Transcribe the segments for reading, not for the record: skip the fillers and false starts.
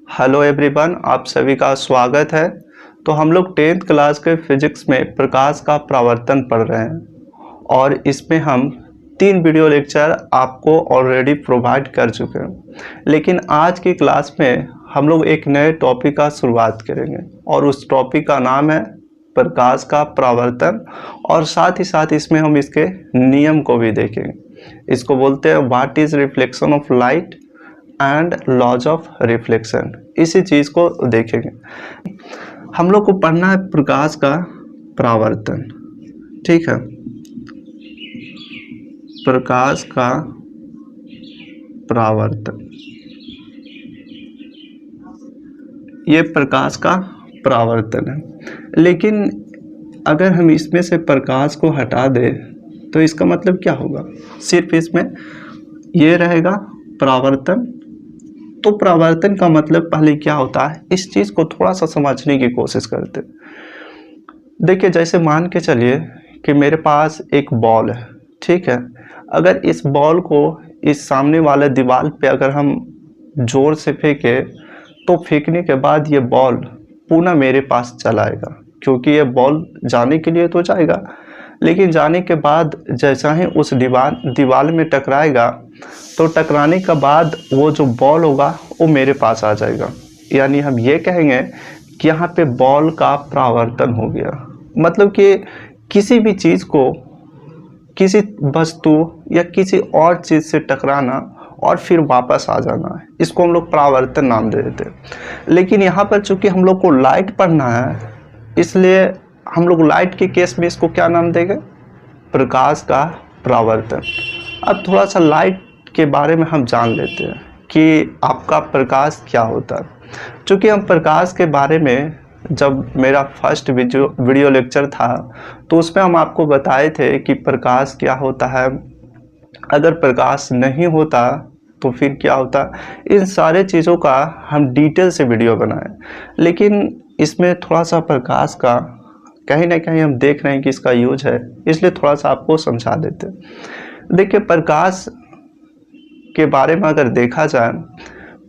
Hello everyone, आप सभी का स्वागत है। तो हम लोग 10th क्लास के फिजिक्स में प्रकाश का परावर्तन पढ़ रहे हैं और इसमें हम 3 वीडियो लेक्चर आपको ऑलरेडी प्रोवाइड कर चुके हैं। लेकिन आज की क्लास में हम लोग एक नए टॉपिक का शुरुआत करेंगे और उस टॉपिक का नाम है प्रकाश का परावर्तन और साथ ही साथ इसमें हम इसके नियम को भी देखेंगे। इसको बोलते हैं what is reflection of light and laws of reflection. इसी चीज को देखेंगे। हम लोग को पढ़ना है प्रकाश का परावर्तन, ठीक है। प्रकाश का परावर्तन, ये प्रकाश का परावर्तन है। लेकिन अगर हम इसमें से प्रकाश को हटा दें तो इसका मतलब क्या होगा? सिर्फ इसमें ये रहेगा परावर्तन। तो परावर्तन का मतलब पहले क्या होता है, इस चीज को थोड़ा सा समझने की कोशिश करते हैं। देखिए, जैसे मान के चलिए कि मेरे पास एक बॉल है, ठीक है। अगर इस बॉल को इस सामने वाले दीवार पे अगर हम जोर से फेंके तो फेंकने के बाद ये बॉल पुनः मेरे पास चला आएगा, क्योंकि ये बॉल जाने के लिए तो जाएगा, लेकिन जाने के बाद जैसा ही उस दीवार में टकराएगा तो टकराने के बाद वो जो बॉल होगा वो मेरे पास आ जाएगा। यानी हम ये कहेंगे कि यहाँ पे बॉल का परावर्तन हो गया। मतलब कि किसी भी चीज़ को किसी वस्तु या किसी और चीज़ से टकराना और फिर वापस आ जाना है, इसको हम लोग परावर्तन नाम दे देते हैं। लेकिन यहाँ पर चूंकि हम लोग को लाइट पढ़ना है, इसलिए हम लोग लाइट के केस में इसको क्या नाम देंगे? प्रकाश का परावर्तन। अब थोड़ा सा लाइट के बारे में हम जान लेते हैं कि आपका प्रकाश क्या होता है। चूँकि हम प्रकाश के बारे में जब मेरा फर्स्ट वीडियो लेक्चर था तो उसमें हम आपको बताए थे कि प्रकाश क्या होता है, अगर प्रकाश नहीं होता तो फिर क्या होता। इन सारे चीज़ों का हम डिटेल से वीडियो बनाए, लेकिन इसमें थोड़ा सा प्रकाश का कहीं ना कहीं हम देख रहे हैं कि इसका यूज है, इसलिए थोड़ा सा आपको समझा देते हैं। देखिए, प्रकाश के बारे में अगर देखा जाए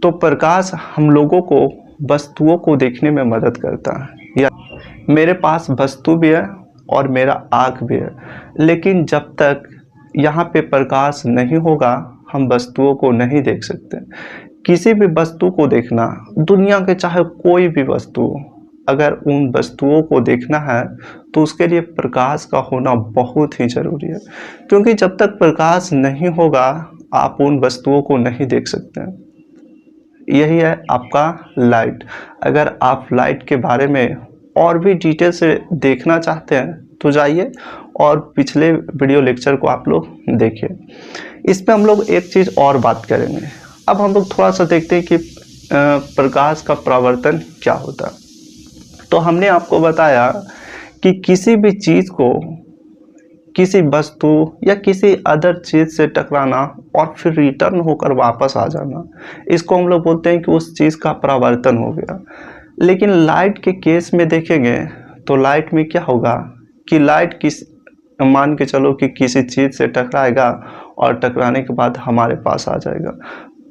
तो प्रकाश हम लोगों को वस्तुओं को देखने में मदद करता है। या मेरे पास वस्तु भी है और मेरा आँख भी है, लेकिन जब तक यहाँ पे प्रकाश नहीं होगा हम वस्तुओं को नहीं देख सकते। किसी भी वस्तु को देखना, दुनिया के चाहे कोई भी वस्तु, अगर उन वस्तुओं को देखना है तो उसके लिए प्रकाश का होना बहुत ही ज़रूरी है, क्योंकि जब तक प्रकाश नहीं होगा आप उन वस्तुओं को नहीं देख सकते। यही है आपका लाइट। अगर आप लाइट के बारे में और भी डिटेल से देखना चाहते हैं तो जाइए और पिछले वीडियो लेक्चर को आप लोग देखिए। इस पे हम लोग एक चीज़ और बात करेंगे। अब हम लोग थोड़ा सा देखते हैं कि प्रकाश का परावर्तन क्या होता है। तो हमने आपको बताया कि किसी भी चीज़ को किसी वस्तु या किसी अदर चीज़ से टकराना और फिर रिटर्न होकर वापस आ जाना, इसको हम लोग बोलते हैं कि उस चीज़ का परावर्तन हो गया। लेकिन लाइट के केस में देखेंगे तो लाइट में क्या होगा कि लाइट मान के चलो कि किसी चीज़ से टकराएगा और टकराने के बाद हमारे पास आ जाएगा,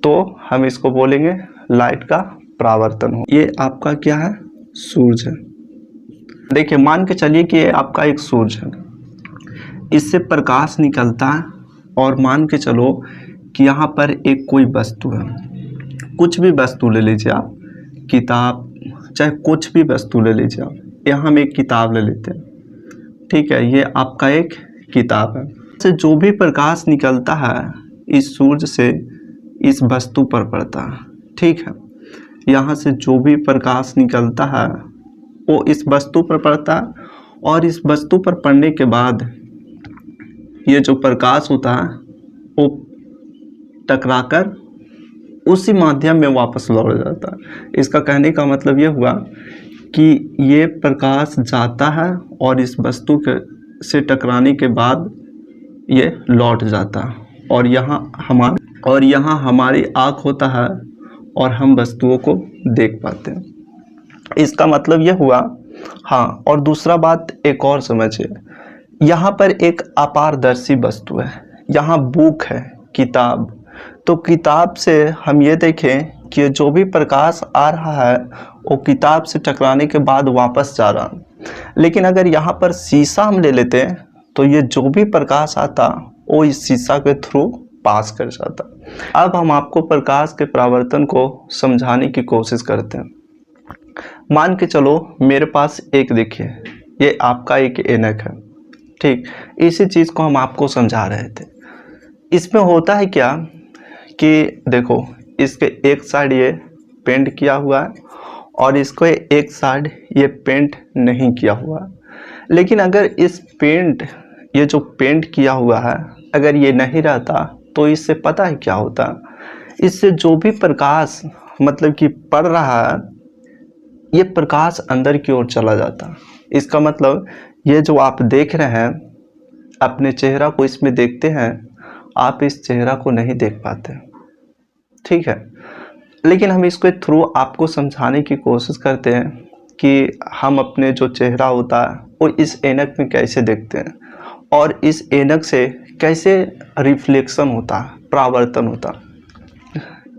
तो हम इसको बोलेंगे लाइट का परावर्तन हो। ये आपका क्या है? सूरज है। देखिए, मान के चलिए कि ये आपका एक सूरज है, इससे प्रकाश निकलता है और मान के चलो कि यहाँ पर एक कोई वस्तु है। कुछ भी वस्तु ले लीजिए आप, किताब, चाहे कुछ भी वस्तु ले लीजिए आप। यहाँ हम एक किताब ले लेते हैं, ठीक है। ये आपका एक किताब है। से जो भी प्रकाश निकलता है इस सूरज से इस वस्तु पर पड़ता है, ठीक है। यहाँ से जो भी प्रकाश निकलता है वो इस वस्तु पर पड़ता है और इस वस्तु पर पड़ने के बाद ये जो प्रकाश होता है वो टकराकर उसी माध्यम में वापस लौट जाता है। इसका कहने का मतलब ये हुआ कि ये प्रकाश जाता है और इस वस्तु से टकराने के बाद ये लौट जाता है और यहाँ हमारी आँख होता है और हम वस्तुओं को देख पाते हैं। इसका मतलब यह हुआ। हाँ, और दूसरा बात एक और समझिए, यहाँ पर एक अपारदर्शी वस्तु है, यहाँ बुक है, किताब। तो किताब से हम ये देखें कि जो भी प्रकाश आ रहा है वो किताब से टकराने के बाद वापस जा रहा है। लेकिन अगर यहाँ पर शीशा हम ले लेते हैं तो ये जो भी प्रकाश आता वो इस शीशा के थ्रू पास कर जाता। अब हम आपको प्रकाश के परावर्तन को समझाने की कोशिश करते हैं। मान के चलो मेरे पास एक, देखिए ये आपका एक ऐनक है, ठीक। इसी चीज़ को हम आपको समझा रहे थे। इसमें होता है क्या कि देखो इसके एक साइड ये पेंट किया हुआ है और इसको एक साइड ये पेंट नहीं किया हुआ है। लेकिन अगर इस पेंट, ये जो पेंट किया हुआ है, अगर ये नहीं रहता तो इससे पता है क्या होता, इससे जो भी प्रकाश मतलब कि पड़ रहा है ये प्रकाश अंदर की ओर चला जाता। इसका मतलब ये जो आप देख रहे हैं, अपने चेहरा को इसमें देखते हैं, आप इस चेहरा को नहीं देख पाते, ठीक है। लेकिन हम इसके थ्रू आपको समझाने की कोशिश करते हैं कि हम अपने जो चेहरा होता है वो इस ऐनक में कैसे देखते हैं और इस ऐनक से कैसे रिफ्लेक्शन होता है, परावर्तन होता है।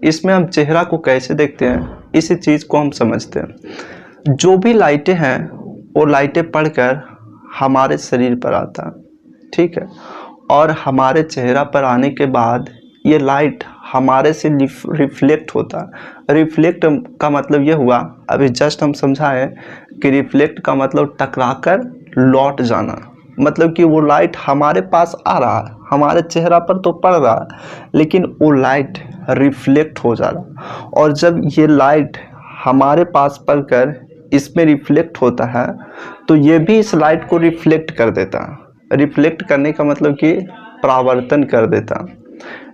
इसमें हम चेहरा को कैसे देखते हैं, इसी चीज़ को हम समझते हैं। जो भी लाइटें हैं वो लाइटें पढ़कर हमारे शरीर पर आता है, ठीक है। और हमारे चेहरा पर आने के बाद ये लाइट हमारे से रिफ्लेक्ट होता है। रिफ्लेक्ट का मतलब ये हुआ, अभी जस्ट हम समझाएं कि रिफ्लेक्ट का मतलब टकराकर लौट जाना। मतलब कि वो लाइट हमारे पास आ रहा है, हमारे चेहरा पर तो पड़ रहा है लेकिन वो लाइट रिफ्लेक्ट हो जा रहा। और जब ये लाइट हमारे पास पड़कर इसमें रिफ्लेक्ट होता है तो ये भी इस लाइट को रिफ्लेक्ट कर देता। रिफ्लेक्ट करने का मतलब कि परावर्तन कर देता।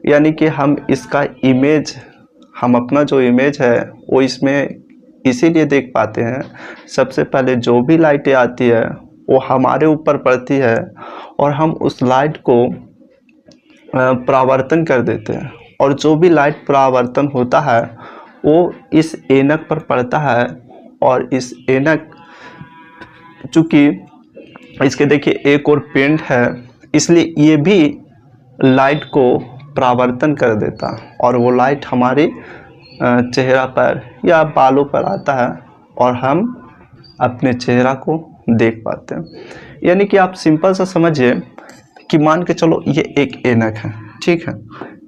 यानी कि हम इसका इमेज, हम अपना जो इमेज है वो इसमें इसीलिए देख पाते हैं। सबसे पहले जो भी लाइटें आती है वो हमारे ऊपर पड़ती है और हम उस लाइट को परावर्तन कर देते हैं। और जो भी लाइट परावर्तन होता है वो इस ऐनक पर पड़ता है और इस ऐनक, चूँकि इसके देखिए एक और पेंट है, इसलिए ये भी लाइट को परावर्तन कर देता और वो लाइट हमारे चेहरा पर या बालों पर आता है और हम अपने चेहरा को देख पाते हैं। यानी कि आप सिंपल सा समझिए कि मान के चलो ये एक ऐनक है, ठीक है।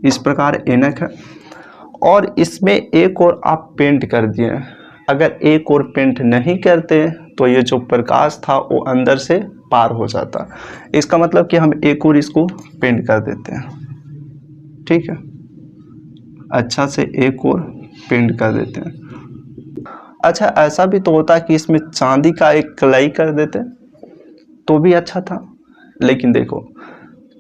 इस प्रकार ऐनक है और इसमें एक और आप पेंट कर दिए। अगर एक और पेंट नहीं करते तो ये जो प्रकाश था वो अंदर से पार हो जाता। इसका मतलब कि हम एक और इसको पेंट कर देते हैं, ठीक है। अच्छा से एक और पेंट कर देते हैं। अच्छा, ऐसा भी तो होता है कि इसमें चांदी का एक कलाई कर देते तो भी अच्छा था। लेकिन देखो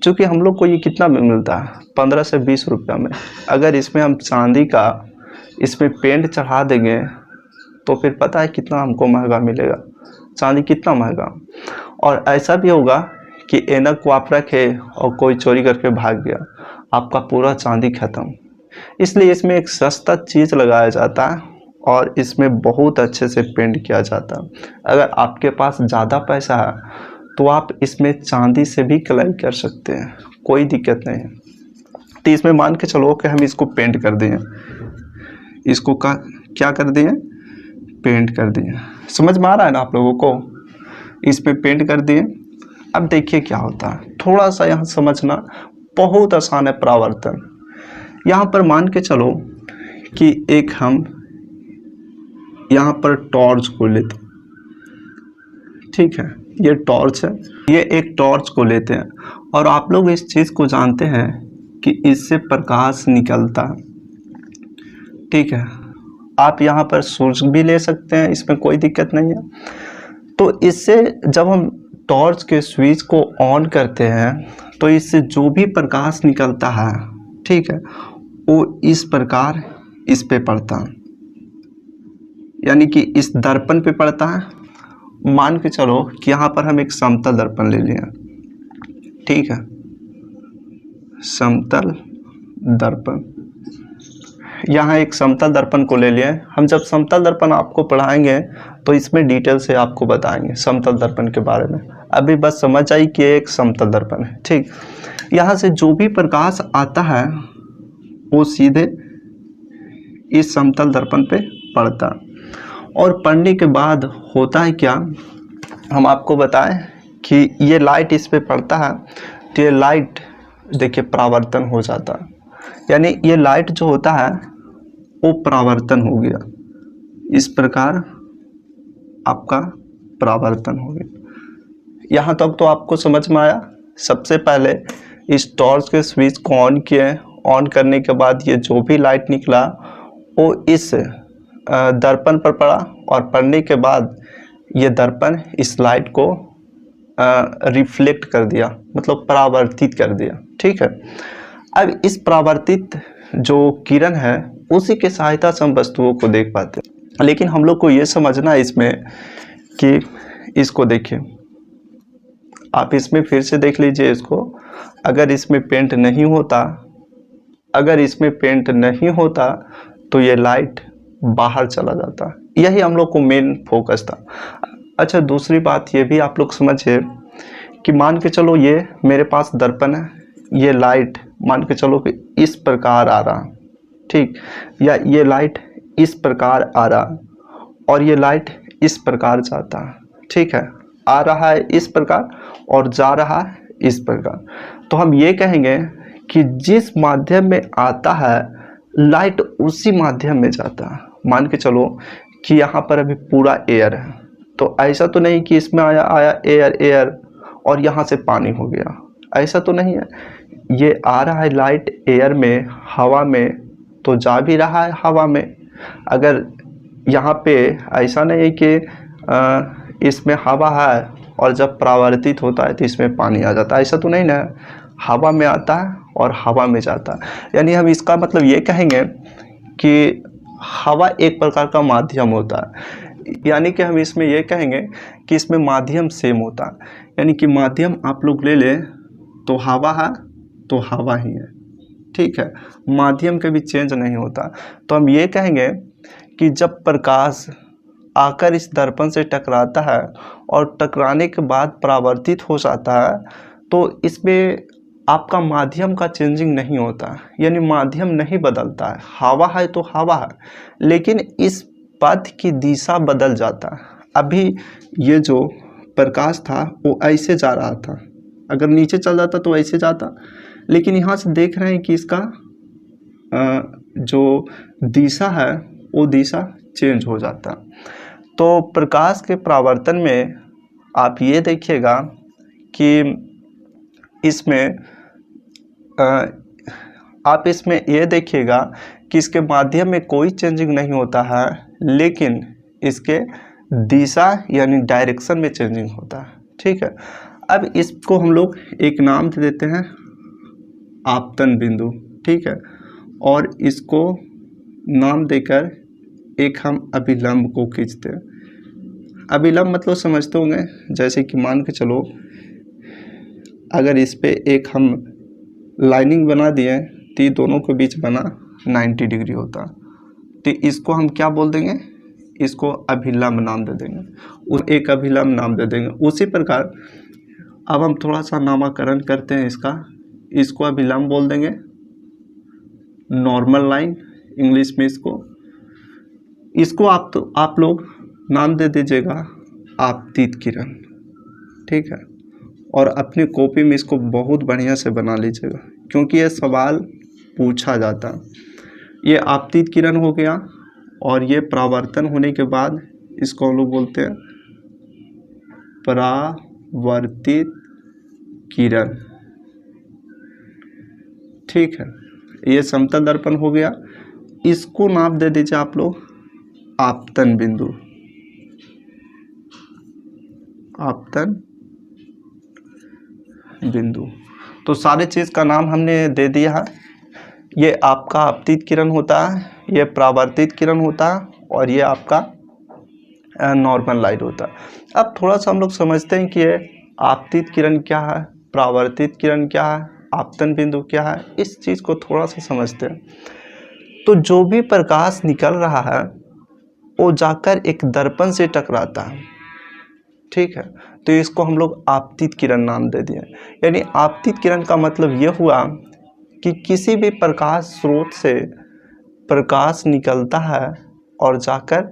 चूँकि हम लोग को ये कितना में मिलता है, 15 से 20 रुपया में। अगर इसमें हम चांदी का इसमें पेंट चढ़ा देंगे तो फिर पता है कितना हमको महंगा मिलेगा, चांदी कितना महंगा। और ऐसा भी होगा कि ऐनक को आप रखे और कोई चोरी करके भाग गया, आपका पूरा चांदी खत्म। इसलिए इसमें एक सस्ता चीज़ लगाया जाता है और इसमें बहुत अच्छे से पेंट किया जाता है। अगर आपके पास ज़्यादा पैसा है तो आप इसमें चांदी से भी कलाई कर सकते हैं, कोई दिक्कत नहीं है। तो इसमें मान के चलो कि हम इसको पेंट कर दें, इसको क्या कर दिए, पेंट कर दिए। समझ में आ रहा है ना आप लोगों को? इस पे पेंट कर दिए। अब देखिए क्या होता है, थोड़ा सा यहाँ समझना बहुत आसान है। परावर्तन यहाँ पर मान के चलो कि एक हम यहाँ पर टॉर्च को लेते, ठीक है। ये टॉर्च है, ये एक टॉर्च को लेते हैं और आप लोग इस चीज़ को जानते हैं कि इससे प्रकाश निकलता है, ठीक है। आप यहाँ पर सूर्य भी ले सकते हैं, इसमें कोई दिक्कत नहीं है। तो इससे जब हम टॉर्च के स्विच को ऑन करते हैं तो इससे जो भी प्रकाश निकलता है, ठीक है, वो इस प्रकार इस पे पड़ता है, यानी कि इस दर्पण पे पड़ता है। मान के चलो कि यहाँ पर हम एक समतल दर्पण ले लिए, ठीक है, समतल दर्पण। यहाँ एक समतल दर्पण को ले लिए हम। जब समतल दर्पण आपको पढ़ाएंगे तो इसमें डिटेल से आपको बताएंगे समतल दर्पण के बारे में। अभी बस समझ आई कि एक समतल दर्पण है, ठीक। यहाँ से जो भी प्रकाश आता है वो सीधे इस समतल दर्पण पे पड़ता, और पड़ने के बाद होता है क्या, हम आपको बताएं कि ये लाइट इस पे पड़ता है तो ये लाइट देखिए परावर्तन हो जाता है, यानी ये लाइट जो होता है वो परावर्तन हो गया, इस प्रकार आपका परावर्तन हो गया। यहाँ तक तो आपको समझ में आया। सबसे पहले इस टॉर्च के स्विच को ऑन किए, ऑन करने के बाद ये जो भी लाइट निकला वो इस दर्पण पर पड़ा, और पड़ने के बाद ये दर्पण इस लाइट को रिफ्लेक्ट कर दिया, मतलब परावर्तित कर दिया। ठीक है, अब इस परावर्तित जो किरण है उसी के सहायता से हम वस्तुओं को देख पाते हैं। लेकिन हम लोग को ये समझना है इसमें कि इसको देखिए, आप इसमें फिर से देख लीजिए इसको, अगर इसमें पेंट नहीं होता, अगर इसमें पेंट नहीं होता तो ये लाइट बाहर चला जाता। यही हम लोग को मेन फोकस था। अच्छा, दूसरी बात ये भी आप लोग समझिए कि मान के चलो ये मेरे पास दर्पण है, ये लाइट मान के चलो कि इस प्रकार आ रहा, ठीक, या ये लाइट इस प्रकार आ रहा और ये लाइट इस प्रकार जाता, ठीक है, आ रहा है इस प्रकार और जा रहा है इस प्रकार। तो हम ये कहेंगे कि जिस माध्यम में आता है लाइट उसी माध्यम में जाता है। मान के चलो कि यहाँ पर अभी पूरा एयर है, तो ऐसा तो नहीं कि इसमें आया एयर एयर और यहाँ से पानी हो गया, ऐसा तो नहीं है। ये आ रहा है लाइट एयर में, हवा में, तो जा भी रहा है हवा में। अगर यहाँ पे ऐसा नहीं है कि इसमें हवा है और जब परावर्तित होता है तो इसमें पानी आ जाता है, ऐसा तो नहीं ना, हवा में आता है और हवा में जाता है। यानी हम इसका मतलब ये कहेंगे कि हवा एक प्रकार का माध्यम होता है, यानी कि हम इसमें ये कहेंगे कि इसमें माध्यम सेम होता है। यानी कि माध्यम आप लोग ले लें तो हवा है तो हवा ही है, ठीक है, माध्यम कभी चेंज नहीं होता। तो हम ये कहेंगे कि जब प्रकाश आकर इस दर्पण से टकराता है और टकराने के बाद परावर्तित हो जाता है तो इसमें आपका माध्यम का चेंजिंग नहीं होता, यानी माध्यम नहीं बदलता है। हवा है तो हवा है, लेकिन इस पथ की दिशा बदल जाता है। अभी ये जो प्रकाश था वो ऐसे जा रहा था, अगर नीचे चल जाता तो ऐसे जाता, लेकिन यहाँ से देख रहे हैं कि इसका जो दिशा है वो दिशा चेंज हो जाता। तो प्रकाश के परावर्तन में आप ये देखिएगा कि इसमें आप इसमें ये देखिएगा कि इसके माध्यम में कोई चेंजिंग नहीं होता है, लेकिन इसके दिशा यानी डायरेक्शन में चेंजिंग होता है, ठीक है। अब इसको हम लोग एक नाम दे देते हैं आपतन बिंदु, ठीक है, और इसको नाम देकर एक हम अभिलंब को खींचते हैं। अभिलंब मतलब समझते होंगे, जैसे कि मान के चलो अगर इस पे एक हम लाइनिंग बना दिए तो ये दोनों के बीच बना 90 डिग्री होता, तो इसको हम क्या बोल देंगे, इसको अभिलंब नाम दे देंगे, और एक अभिलंब नाम दे देंगे। उसी प्रकार अब हम थोड़ा सा नामकरण करते हैं इसको अभिलंब बोल देंगे, नॉर्मल लाइन इंग्लिश में इसको आप लोग नाम दे दीजिएगा आपतित किरण, ठीक है। और अपनी कॉपी में इसको बहुत बढ़िया से बना लीजिएगा, क्योंकि ये सवाल पूछा जाता। ये आपतित किरण हो गया, और ये परावर्तन होने के बाद इसको हम लोग बोलते हैं परावर्तित किरण, ठीक है। ये समतल दर्पण हो गया, इसको नाम दे दीजिए आप लोग आपतन बिंदु, आपतन बिंदु। तो सारे चीज़ का नाम हमने दे दिया है। ये आपका आपतित किरण होता है, ये परावर्तित किरण होता है, और ये आपका नॉर्मल लाइट होता है। अब थोड़ा सा हम लोग समझते हैं कि ये आपतित किरण क्या है, परावर्तित किरण क्या है, आपतन बिंदु क्या है, इस चीज़ को थोड़ा सा समझते हैं। तो जो भी प्रकाश निकल रहा है वो जाकर एक दर्पण से टकराता है, ठीक है, तो इसको हम लोग आपतित किरण नाम दे दिए। यानी आपतित किरण का मतलब ये हुआ कि किसी भी प्रकाश स्रोत से प्रकाश निकलता है और जाकर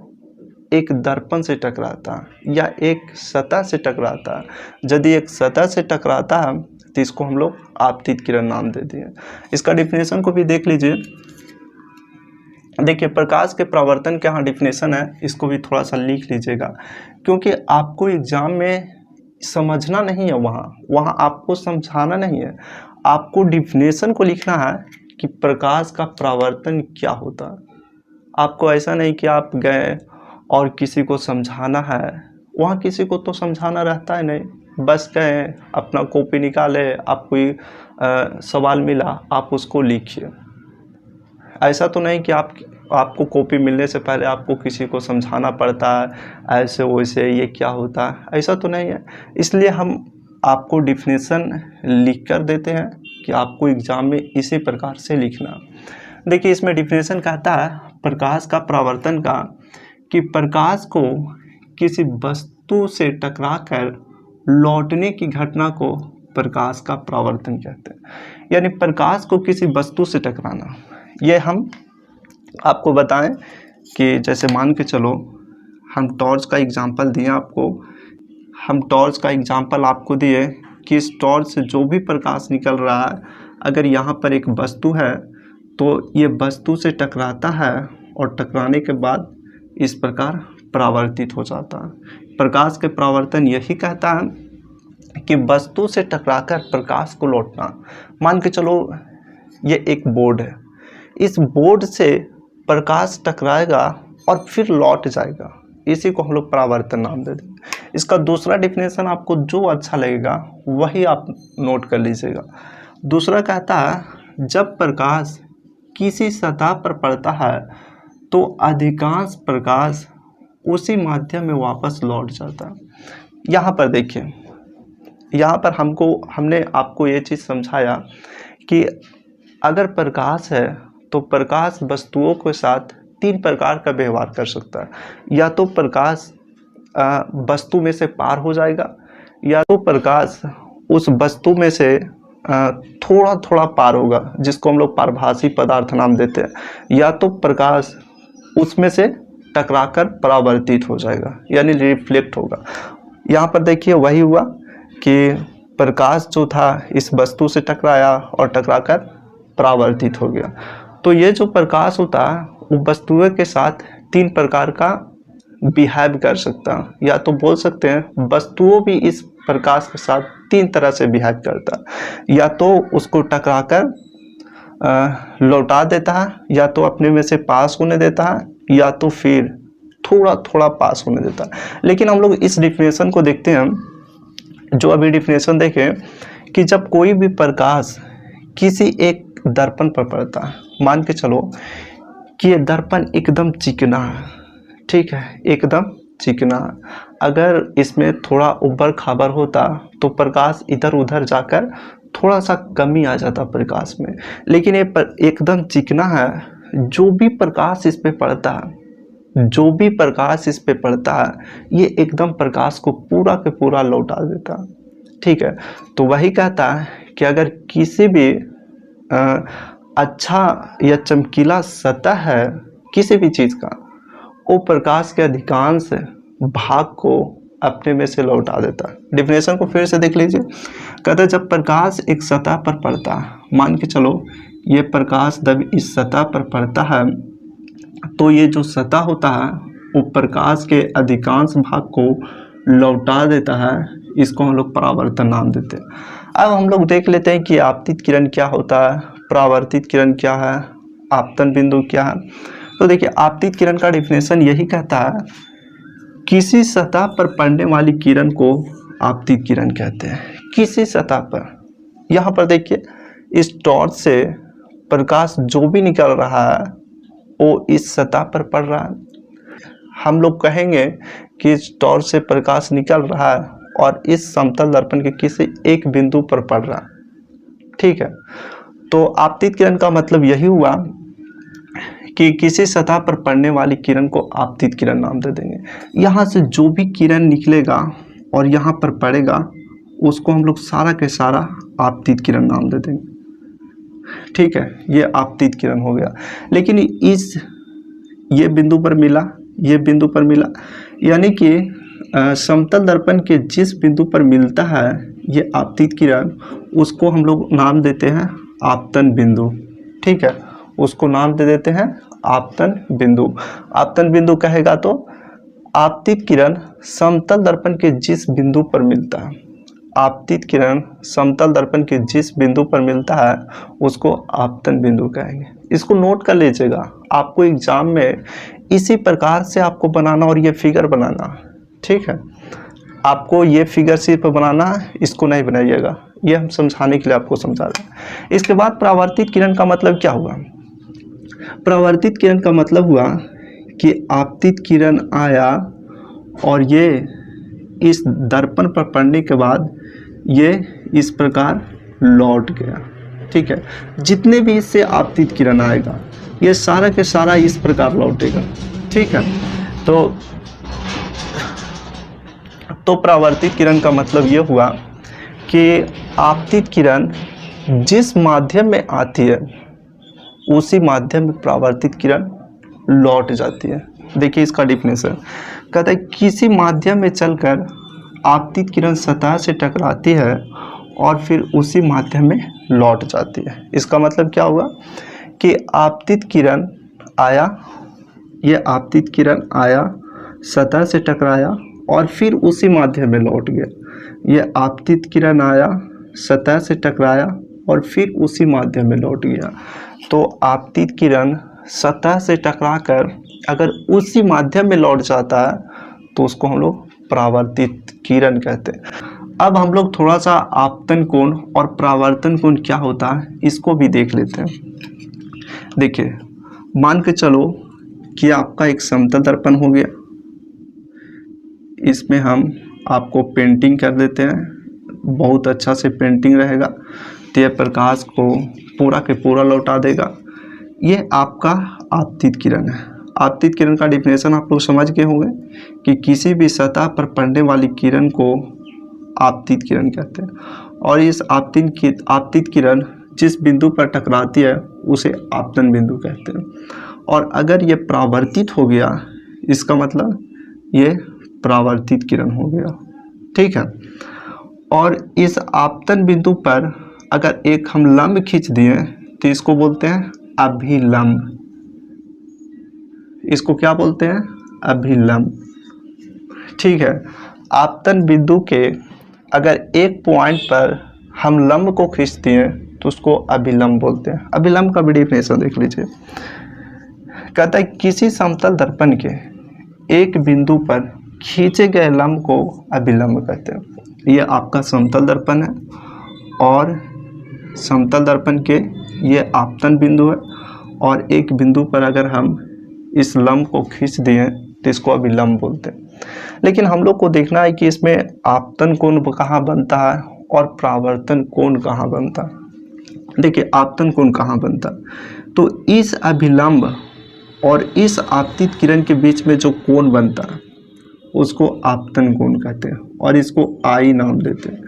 एक दर्पण से टकराता है या एक सतह से टकराता है। यदि एक सतह से टकराता है तो इसको हम लोग आपतित किरण नाम देते हैं। इसका डिफिनेशन को भी देख लीजिए। देखिए, प्रकाश के परावर्तन का यहाँ डिफिनेशन है, इसको भी थोड़ा सा लिख लीजिएगा, क्योंकि आपको एग्जाम में समझना नहीं है, वहाँ आपको समझाना नहीं है, आपको डिफिनेशन को लिखना है कि प्रकाश का परावर्तन क्या होता है। आपको ऐसा नहीं कि आप गए और किसी को समझाना है, वहाँ किसी को तो समझाना रहता है नहीं, बस गए अपना कॉपी निकाले, आप कोई सवाल मिला आप उसको लिखिए। ऐसा तो नहीं कि आपको कॉपी मिलने से पहले आपको किसी को समझाना पड़ता है ऐसे वैसे ये क्या होता है, ऐसा तो नहीं है। इसलिए हम आपको डिफिनेशन लिख कर देते हैं कि आपको एग्ज़ाम में इसी प्रकार से लिखना। देखिए, इसमें डिफिनेशन कहता है प्रकाश का परावर्तन का कि प्रकाश को किसी वस्तु से टकराकर लौटने की घटना को प्रकाश का परावर्तन कहते हैं। यानी प्रकाश को किसी वस्तु से टकराना। ये हम आपको बताएं कि जैसे मान के चलो हम टॉर्च का एग्जांपल दिए आपको, हम टॉर्च का एग्जांपल आपको दिए कि इस टॉर्च से जो भी प्रकाश निकल रहा है, अगर यहाँ पर एक वस्तु है तो ये वस्तु से टकराता है और टकराने के बाद इस प्रकार परावर्तित हो जाता है। प्रकाश के परावर्तन यही कहता है कि वस्तु से टकराकर प्रकाश को लौटना। मान के चलो ये एक बोर्ड है, इस बोर्ड से प्रकाश टकराएगा और फिर लौट जाएगा, इसी को हम लोग परावर्तन नाम देते हैं। इसका दूसरा डिफिनेशन आपको जो अच्छा लगेगा वही आप नोट कर लीजिएगा। दूसरा कहता है जब प्रकाश किसी सतह पर पड़ता है तो अधिकांश प्रकाश उसी माध्यम में वापस लौट जाता है। यहाँ पर देखिए, यहाँ पर हमने आपको ये चीज़ समझाया कि अगर प्रकाश है तो प्रकाश वस्तुओं के साथ 3 प्रकार का व्यवहार कर सकता है। या तो प्रकाश वस्तु में से पार हो जाएगा, या तो प्रकाश उस वस्तु में से थोड़ा थोड़ा पार होगा, जिसको हम लोग पारभासी पदार्थ नाम देते हैं, या तो प्रकाश उसमें से टकराकर परावर्तित हो जाएगा यानी रिफ्लेक्ट होगा। यहाँ पर देखिए वही हुआ कि प्रकाश जो था इस वस्तु से टकराया और टकराकर परावर्तित हो गया। तो ये जो प्रकाश होता है वो वस्तुओं के साथ 3 प्रकार का बिहेव कर सकता है, या तो बोल सकते हैं वस्तुओं भी इस प्रकाश के साथ 3 तरह से बिहेव करता है। या तो उसको टकराकर लौटा देता है, या तो अपने में से पास होने देता है, या तो फिर थोड़ा थोड़ा पास होने देता है। लेकिन हम लोग इस डिफिनेशन को देखते हैं, जो अभी डिफिनेशन देखें कि जब कोई भी प्रकाश किसी एक दर्पण पर पड़ता है, मान के चलो कि ये दर्पण एकदम चिकना है, ठीक है, एकदम चिकना है। अगर इसमें थोड़ा उबड़ खाबड़ होता तो प्रकाश इधर उधर जाकर थोड़ा सा कमी आ जाता प्रकाश में, लेकिन ये एकदम चिकना है। जो भी प्रकाश इस पे पड़ता है, जो भी प्रकाश इस पे पड़ता है, ये एकदम प्रकाश को पूरा के पूरा लौटा देता, ठीक है। तो वही कहता है कि अगर किसी भी अच्छा या चमकीला सतह है किसी भी चीज़ का, वो प्रकाश के अधिकांश भाग को अपने में से लौटा देता है। डिफिनेशन को फिर से देख लीजिए। कहता है जब प्रकाश एक सतह पर पड़ता है, मान के चलो ये प्रकाश जब इस सतह पर पड़ता है तो ये जो सतह होता है वो प्रकाश के अधिकांश भाग को लौटा देता है, इसको हम लोग परावर्तन नाम देते हैं। अब हम लोग देख लेते हैं कि आपतित किरण क्या होता है, परावर्तित किरण क्या है, आपतन बिंदु क्या है। तो देखिए, आपतित किरण का डिफिनेशन यही कहता है किसी सतह पर पड़ने वाली किरण को आपतित किरण कहते हैं। किसी सतह पर, यहाँ पर देखिए इस टॉर्च से प्रकाश जो भी निकल रहा है वो इस सतह पर पड़ रहा है। हम लोग कहेंगे कि इस टॉर्च से प्रकाश निकल रहा है और इस समतल दर्पण के किसी एक बिंदु पर पड़ रहा है, ठीक है। तो आपतित किरण का मतलब यही हुआ कि किसी सतह पर पड़ने वाली किरण को आपतित किरण नाम दे देंगे। यहाँ से जो भी किरण निकलेगा और यहाँ पर पड़ेगा उसको हम लोग सारा के सारा आपतित किरण नाम दे देंगे। ठीक है, ये आपतित किरण हो गया। लेकिन ये बिंदु पर मिला, ये बिंदु पर मिला, यानी कि समतल दर्पण के जिस बिंदु पर मिलता है ये आपतित किरण, उसको हम लोग नाम देते हैं आपतन बिंदु। ठीक है, उसको नाम दे देते हैं आपतन बिंदु। आपतन बिंदु कहेगा तो आपतित किरण समतल दर्पण के जिस बिंदु पर मिलता है, आपतित किरण समतल दर्पण के जिस बिंदु पर मिलता है उसको आपतन बिंदु कहेंगे। इसको नोट कर लीजिएगा, आपको एग्जाम में इसी प्रकार से आपको बनाना और ये फिगर बनाना। ठीक है, आपको ये फिगर सिर्फ बनाना है, इसको नहीं बनाइएगा, ये हम समझाने के लिए आपको समझा रहे हैं। इसके बाद परावर्तित किरण का मतलब क्या हुआ? परावर्तित किरण का मतलब हुआ कि आपतित किरण आया और ये इस दर्पण पर पड़ने के बाद ये इस प्रकार लौट गया। ठीक है, जितने भी इससे आपतित किरण आएगा ये सारा के सारा इस प्रकार लौटेगा। ठीक है, तो परावर्तित किरण का मतलब ये हुआ कि आपतित किरण जिस माध्यम में आती है उसी माध्यम में परावर्तित किरण लौट जाती है। देखिए इसका डिफिनेशन कहता है किसी माध्यम में चलकर आपतित किरण सतह से टकराती है और फिर उसी माध्यम में लौट जाती है। इसका मतलब क्या हुआ कि आपतित किरण आया, ये आपतित किरण आया, सतह से टकराया और फिर उसी माध्यम में लौट गया। ये आपतित किरण आया, सतह से टकराया और फिर उसी माध्यम में लौट गया। तो आपतित किरण सतह से टकराकर अगर उसी माध्यम में लौट जाता है तो उसको हम लोग परावर्तित किरण कहते हैं। अब हम लोग थोड़ा सा आपतन कोण और परावर्तन कोण क्या होता है इसको भी देख लेते हैं। देखिए, मान के चलो कि आपका एक समतल दर्पण हो गया, इसमें हम आपको पेंटिंग कर देते हैं, बहुत अच्छा से पेंटिंग रहेगा तो यह प्रकाश को पूरा के पूरा लौटा देगा। ये आपका आपतित किरण है। आपतित किरण का डिफिनेशन आप लोग समझ गए होंगे कि किसी भी सतह पर पड़ने वाली किरण को आपतित किरण कहते हैं और इस आपतित किरण जिस बिंदु पर टकराती है उसे आपतन बिंदु कहते हैं। और अगर ये परावर्तित हो गया इसका मतलब ये परावर्तित किरण हो गया। ठीक है, और इस आपतन बिंदु पर अगर एक हम लंब खींच दिए तो इसको बोलते हैं अभिलंब। इसको क्या बोलते हैं? अभिलंब। ठीक है, आपतन बिंदु के अगर एक पॉइंट पर हम लंब को खींचते हैं तो उसको अभिलंब बोलते हैं। अभिलंब का भी डेफिनेशन देख लीजिए, कहता है किसी समतल दर्पण के एक बिंदु पर खींचे गए लंब को अभिलंब कहते हैं। ये आपका समतल दर्पण है और समतल दर्पण के ये आपतन बिंदु है और एक बिंदु पर अगर हम इस लंब को खींच दिए तो इसको अभिलंब बोलते हैं। लेकिन हम लोग को देखना है कि इसमें आपतन कोण कहाँ बनता है और परावर्तन कोण कहाँ बनता है। देखिए, आपतन कोण कहाँ बनता है तो इस अभिलंब और इस आपतित किरण के बीच में जो कोण बनता है उसको आपतन कोण कहते हैं और इसको आई नाम देते हैं।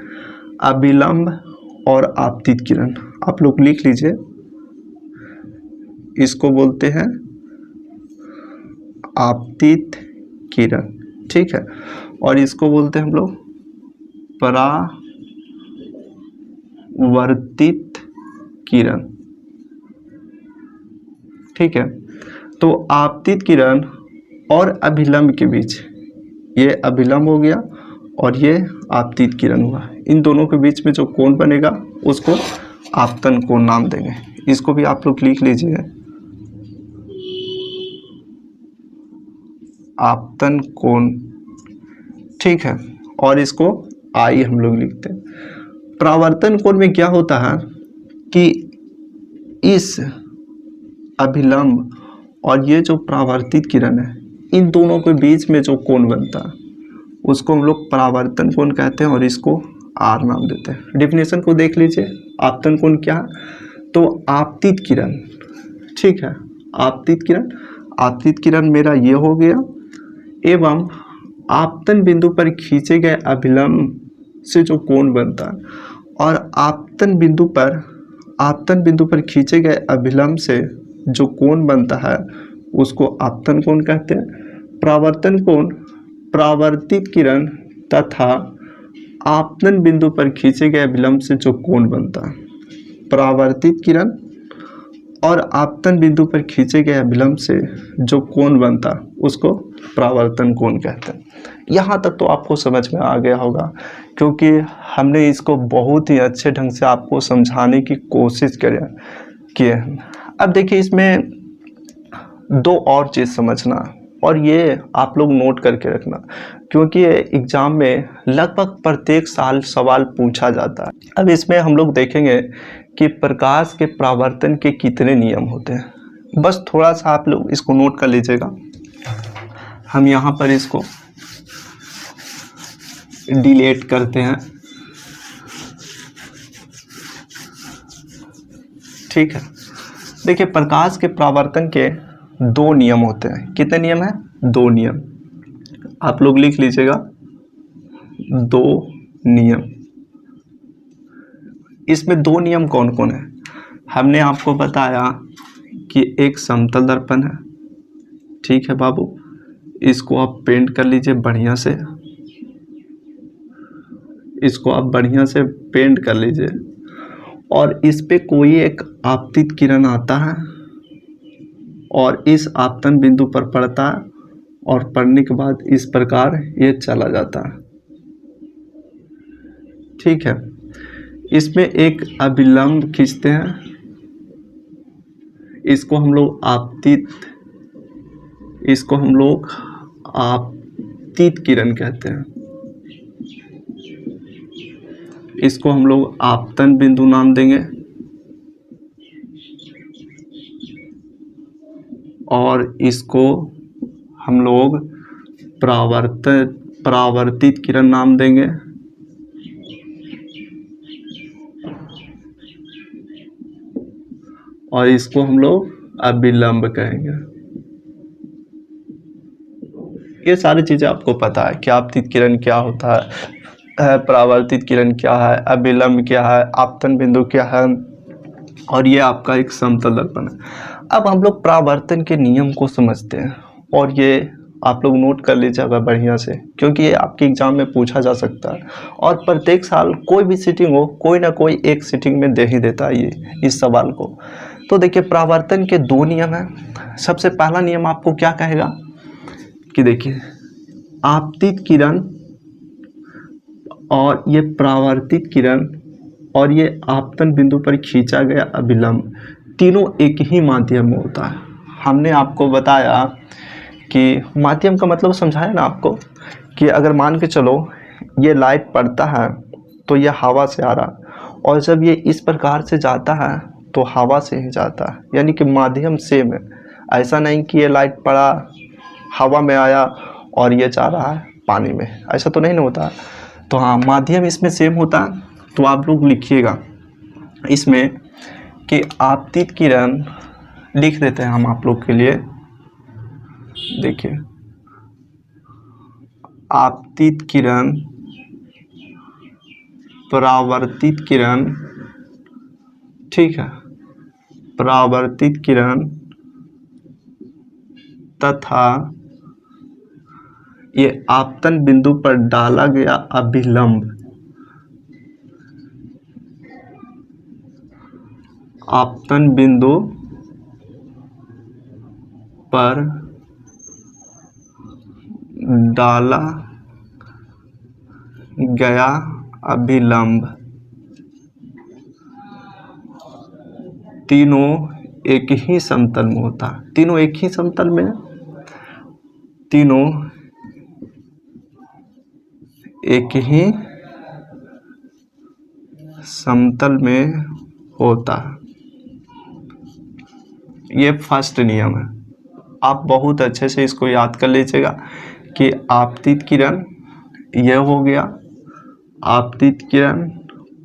अभिलंब और आपतित किरण आप लोग लिख लीजिए, इसको बोलते हैं आपतित किरण। ठीक है, और इसको बोलते हैं हम लोग परावर्तित किरण। ठीक है, तो आपतित किरण और अभिलंब के बीच ये अभिलंब हो गया और ये आपतित किरण हुआ। इन दोनों के बीच में जो कोण बनेगा उसको आपतन कोण नाम देंगे। इसको भी आप लोग लिख लीजिए, आपतन कोण। ठीक है, और इसको आई हम लोग लिखते हैं। परावर्तन कोण में क्या होता है कि इस अभिलंब और ये जो परावर्तित किरण है इन दोनों के बीच में जो कोण बनता है उसको हम लोग परावर्तन कोण कहते हैं और इसको आर नाम देते हैं। डेफिनेशन को देख लीजिए, आपतन कोण क्या है तो आपतित किरण। ठीक है, आपतित किरण मेरा ये हो गया एवं आपतन बिंदु पर खींचे गए अभिलंब से जो कोण बनता है और आपतन बिंदु पर आपतन बिंदु पर खींचे गए अभिलंब से जो कोण बनता है उसको आपतन कोण कहते हैं। परावर्तन कोण परावर्तित किरण तथा आपतन बिंदु पर खींचे गए अभिलंब से जो कोण बनता है, परावर्तित किरण और आपतन बिंदु पर खींचे गए अभिलंब से जो कोण बनता उसको परावर्तन कोण कहते हैं। यहाँ तक तो आपको समझ में आ गया होगा, क्योंकि हमने इसको बहुत ही अच्छे ढंग से आपको समझाने की कोशिश किए हैं। अब देखिए, इसमें दो और चीज़ समझना, और ये आप लोग नोट करके रखना, क्योंकि एग्ज़ाम में लगभग प्रत्येक साल सवाल पूछा जाता है। अब इसमें हम लोग देखेंगे कि प्रकाश के परावर्तन के कितने नियम होते हैं। बस थोड़ा सा आप लोग इसको नोट कर लीजिएगा। हम यहाँ पर इसको डिलीट करते हैं, ठीक है। देखिए, प्रकाश के परावर्तन के दो नियम होते हैं। कितने नियम हैं? दो नियम। आप लोग लिख लीजिएगा, दो नियम। इसमें दो नियम कौन कौन है? हमने आपको बताया कि एक समतल दर्पण है, ठीक है बाबू, इसको आप पेंट कर लीजिए बढ़िया से, इसको आप बढ़िया से पेंट कर लीजिए, और इस पे कोई एक आपतित किरण आता है और इस आपतन बिंदु पर पड़ता है, और पड़ने के बाद इस प्रकार ये चला जाता है, ठीक है। इसमें एक अभिलंब खींचते हैं, इसको हम लोग आपतित किरण कहते हैं। इसको हम लोग आपतन बिंदु नाम देंगे, और इसको हम लोग परावर्तित किरण नाम देंगे, और इसको हम लोग अभिलंब कहेंगे। ये सारी चीज़ें आपको पता है कि आपतित किरण क्या होता है, परावर्तित किरण क्या है, अभिलंब क्या है, आपतन बिंदु क्या है, और ये आपका एक समतल दर्पण है। अब हम लोग परावर्तन के नियम को समझते हैं, और ये आप लोग नोट कर लीजिएगा बढ़िया से, क्योंकि ये आपके एग्जाम में पूछा जा सकता है, और प्रत्येक साल कोई भी सीटिंग हो, कोई ना कोई एक सीटिंग में दे ही देता है ये इस सवाल को। तो देखिए, परावर्तन के दो नियम हैं। सबसे पहला नियम आपको क्या कहेगा कि देखिए, आपतित किरण और ये परावर्तित किरण और ये आपतन बिंदु पर खींचा गया अभिलंब, तीनों एक ही माध्यम में होता है। हमने आपको बताया कि माध्यम का मतलब समझाया ना आपको, कि अगर मान के चलो ये लाइट पड़ता है तो ये हवा से आ रहा, और जब ये इस प्रकार से जाता है तो हवा से ही जाता है, यानी कि माध्यम सेम है। ऐसा नहीं कि ये लाइट पड़ा, हवा में आया और ये जा रहा है पानी में, ऐसा तो नहीं ना होता। तो हाँ, माध्यम इसमें सेम होता है। तो आप लोग लिखिएगा इसमें कि आपतित किरण लिख देते हैं हम आप लोग के लिए। देखिए, आपतित किरण, परावर्तित किरण, ठीक है, परावर्तित किरण तथा ये आपतन बिंदु पर डाला गया अभिलंब, आपतन बिंदु पर डाला गया अभिलंब, तीनों एक ही समतल में होता है। तीनों एक ही समतल में, तीनों एक ही समतल में होता है। ये फर्स्ट नियम है। आप बहुत अच्छे से इसको याद कर लीजिएगा कि आपतित किरण, यह हो गया आपतित किरण,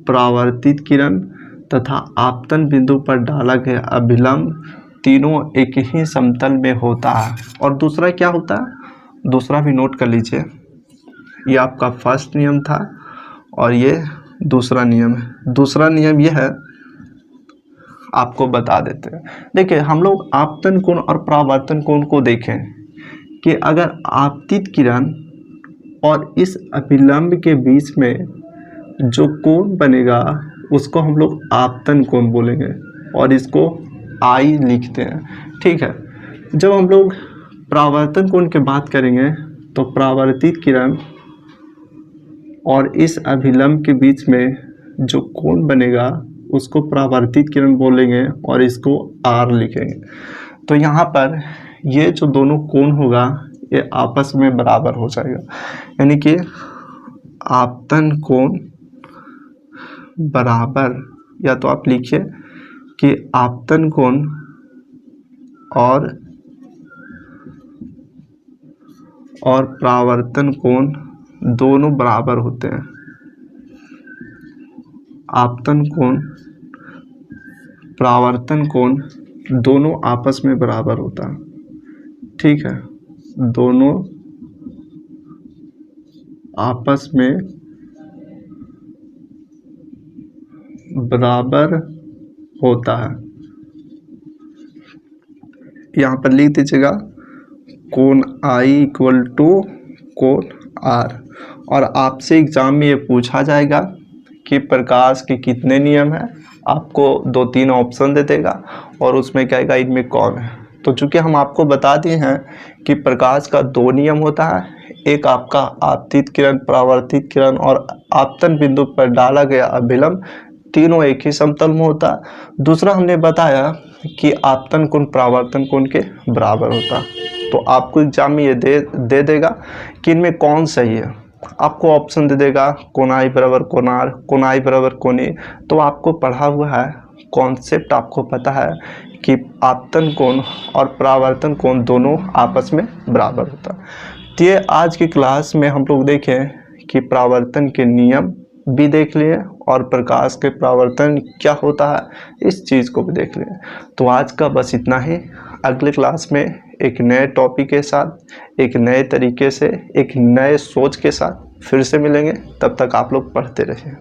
परावर्तित किरण तथा आपतन बिंदु पर डाला गया अभिलंब, तीनों एक ही समतल में होता है। और दूसरा क्या होता है, दूसरा भी नोट कर लीजिए। ये आपका फर्स्ट नियम था और ये दूसरा नियम है। दूसरा नियम यह है आपको बता देते हैं। देखिए हम लोग आपतन कोण और परावर्तन कोण को देखें कि अगर आपतित किरण और इस अभिलंब के बीच में जो कोण बनेगा उसको हम लोग आपतन कोण बोलेंगे और इसको आई लिखते हैं। ठीक है, जब हम लोग परावर्तन कोण की बात करेंगे तो परावर्तित किरण और इस अभिलंब के बीच में जो कोण बनेगा उसको परावर्तित किरण बोलेंगे और इसको आर लिखेंगे। तो यहाँ पर ये जो दोनों कोण होगा ये आपस में बराबर हो जाएगा, यानी कि आपतन कोण बराबर, या तो आप लिखिए कि आपतन कोण और परावर्तन कोण दोनों बराबर होते हैं। आपतन कोण परावर्तन कोण दोनों आपस में बराबर होता है। ठीक है, दोनों आपस में बराबर होता है। यहाँ पर लिख दीजिएगा कोण आई इक्वल टू कोण आर। और आपसे एग्जाम में ये पूछा जाएगा कि प्रकाश के कितने नियम हैं, आपको 2-3 ऑप्शन दे देगा और उसमें कहेगा इनमें कौन है। तो चूंकि हम आपको बता दिए हैं कि प्रकाश का 2 नियम होता है, एक आपका आपतित किरण, परावर्तित किरण और आपतन बिंदु पर डाला गया अभिलंब, तीनों एक ही समतल में होता है। दूसरा हमने बताया कि आपतन कोण परावर्तन कोण के बराबर होता है। तो आपको एग्जाम में ये दे देगा कि इनमें कौन सही है। आपको ऑप्शन दे देगा कोण आई बराबर कोण आर, कोण आई बराबर कोण ए। तो आपको पढ़ा हुआ है, कॉन्सेप्ट आपको पता है कि आपतन कोण और परावर्तन कोण दोनों आपस में बराबर होता है। तो ये आज की क्लास में हम लोग देखें कि परावर्तन के नियम भी देख लिए और प्रकाश के परावर्तन क्या होता है इस चीज़ को भी देख लिए। तो आज का बस इतना ही। अगले क्लास में एक नए टॉपिक के साथ, एक नए तरीके से, एक नए सोच के साथ फिर से मिलेंगे। तब तक आप लोग पढ़ते रहिए।